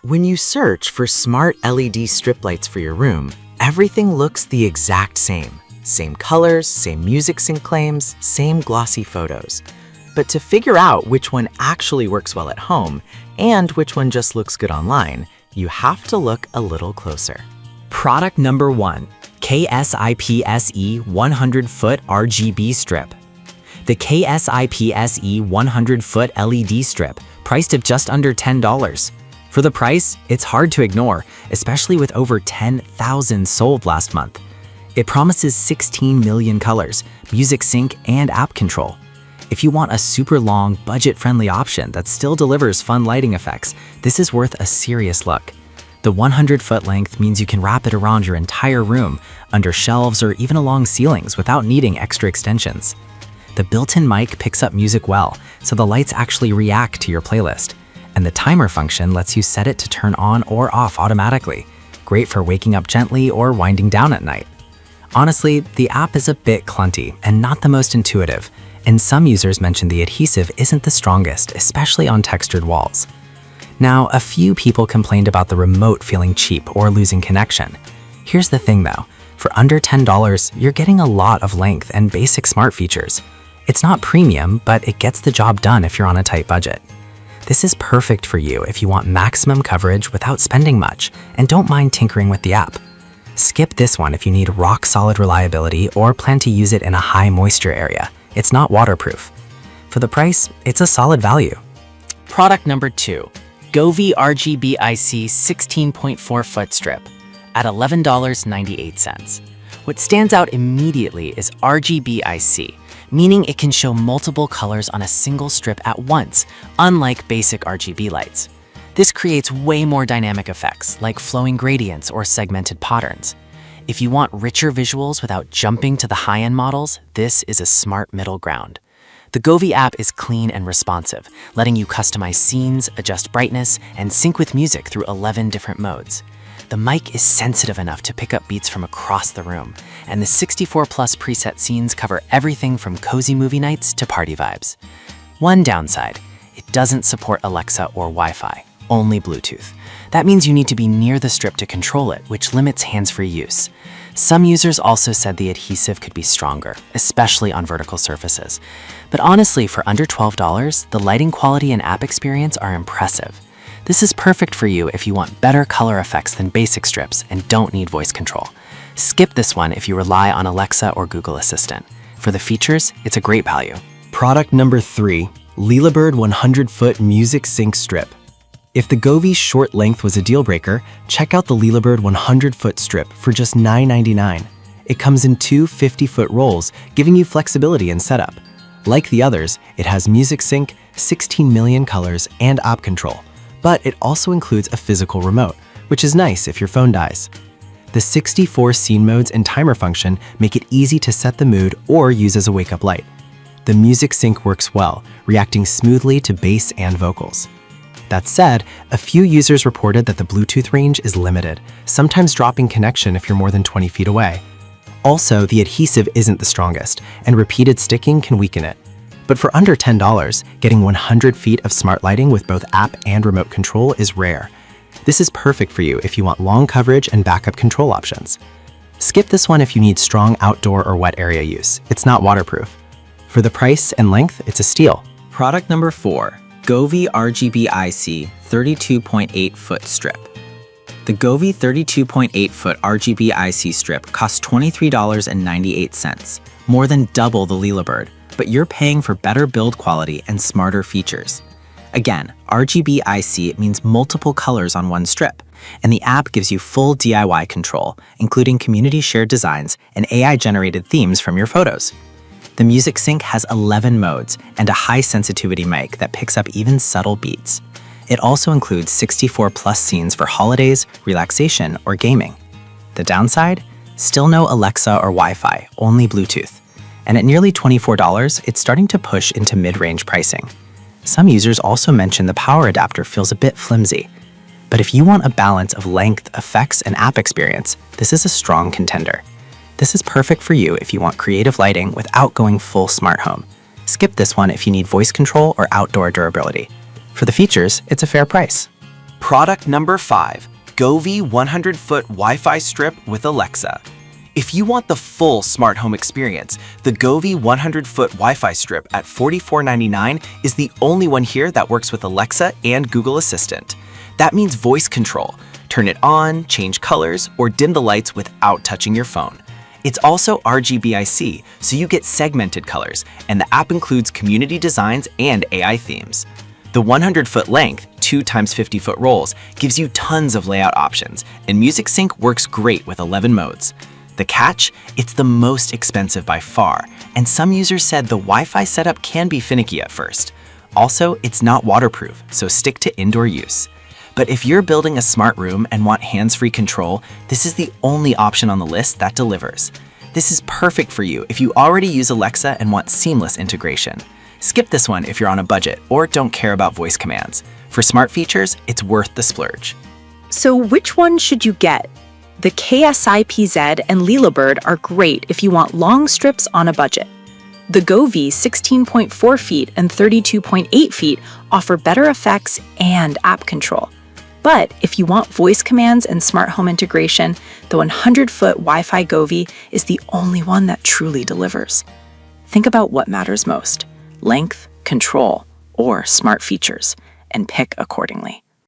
When you search for smart LED strip lights for your room, everything looks the exact same. Same colors, same music sync claims, same glossy photos. But to figure out which one actually works well at home and which one just looks good online, you have to look a little closer. Product number 1, KSIPSE 100-foot RGB strip. The KSIPSE 100-foot LED strip, priced at just under $10. For the price, it's hard to ignore, especially with over 10,000 sold last month. It promises 16 million colors, music sync, and app control. If you want a super long, budget-friendly option that still delivers fun lighting effects, this is worth a serious look. The 100-foot length means you can wrap it around your entire room, under shelves, or even along ceilings without needing extra extensions. The built-in mic picks up music well, so the lights actually react to your playlist. And the timer function lets you set it to turn on or off automatically. Great for waking up gently or winding down at night. Honestly, the app is a bit clunky and not the most intuitive, and some users mention the adhesive isn't the strongest, especially on textured walls. Now, a few people complained about the remote feeling cheap or losing connection. Here's the thing though, for under $10, you're getting a lot of length and basic smart features. It's not premium, but it gets the job done if you're on a tight budget. This is perfect for you if you want maximum coverage without spending much and don't mind tinkering with the app. Skip this one if you need rock-solid reliability or plan to use it in a high moisture area. It's not waterproof. For the price, it's a solid value. Product number 2, Govee rgbic 16.4-foot strip at $11.98. What stands out immediately is rgbic, meaning it can show multiple colors on a single strip at once, unlike basic RGB lights. This creates way more dynamic effects, like flowing gradients or segmented patterns. If you want richer visuals without jumping to the high-end models, this is a smart middle ground. The Govee app is clean and responsive, letting you customize scenes, adjust brightness, and sync with music through 11 different modes. The mic is sensitive enough to pick up beats from across the room, and the 64-plus preset scenes cover everything from cozy movie nights to party vibes. One downside, it doesn't support Alexa or Wi-Fi, only Bluetooth. That means you need to be near the strip to control it, which limits hands-free use. Some users also said the adhesive could be stronger, especially on vertical surfaces. But honestly, for under $12, the lighting quality and app experience are impressive. This is perfect for you if you want better color effects than basic strips and don't need voice control. Skip this one if you rely on Alexa or Google Assistant. For the features, it's a great value. Product number 3, Lilabird 100-foot music sync strip. If the Govee short length was a deal breaker, check out the Lilabird 100-foot strip for just $9.99. It comes in two 50-foot rolls, giving you flexibility in setup. Like the others, it has music sync, 16 million colors, and app control. But it also includes a physical remote, which is nice if your phone dies. The 64 scene modes and timer function make it easy to set the mood or use as a wake-up light. The music sync works well, reacting smoothly to bass and vocals. That said, a few users reported that the Bluetooth range is limited, sometimes dropping connection if you're more than 20 feet away. Also, the adhesive isn't the strongest, and repeated sticking can weaken it. But for under $10, getting 100 feet of smart lighting with both app and remote control is rare. This is perfect for you if you want long coverage and backup control options. Skip this one if you need strong outdoor or wet area use. It's not waterproof. For the price and length, it's a steal. Product number 4, Govee rgbic 32.8-foot strip. The Govee 32.8-foot rgbic strip costs $23.98, more than double the Lilabird, but you're paying for better build quality and smarter features. Again, rgbic means multiple colors on one strip, and the app gives you full DIY control, including community-shared designs and AI-generated themes from your photos. The music sync has 11 modes and a high-sensitivity mic that picks up even subtle beats. It also includes 64-plus scenes for holidays, relaxation, or gaming. The downside? Still no Alexa or Wi-Fi, only Bluetooth. And at nearly $24, it's starting to push into mid-range pricing. Some users also mention the power adapter feels a bit flimsy. But if you want a balance of length, effects, and app experience, this is a strong contender. This is perfect for you if you want creative lighting without going full smart home. Skip this one if you need voice control or outdoor durability. For the features, it's a fair price. Product number 5, Govee 100-foot Wi-Fi strip with Alexa. If you want the full smart home experience, the Govee 100-foot Wi-Fi strip at $44.99 is the only one here that works with Alexa and Google Assistant. That means voice control. Turn it on, change colors, or dim the lights without touching your phone. It's also rgbic, so you get segmented colors, and the app includes community designs and AI themes. The 100-foot length, 2 x 50-foot rolls, gives you tons of layout options, and Music Sync works great with 11 modes. The catch? It's the most expensive by far, and some users said the Wi-Fi setup can be finicky at first. Also, it's not waterproof, so stick to indoor use. But if you're building a smart room and want hands-free control, this is the only option on the list that delivers. This is perfect for you if you already use Alexa and want seamless integration. Skip this one if you're on a budget or don't care about voice commands. For smart features, it's worth the splurge. So which one should you get? The KSIPZ and Lilabird are great if you want long strips on a budget. The Govee 16.4 feet and 32.8 feet offer better effects and app control. But if you want voice commands and smart home integration, the 100-foot Wi-Fi Govee is the only one that truly delivers. Think about what matters most: length, control, or smart features, and pick accordingly.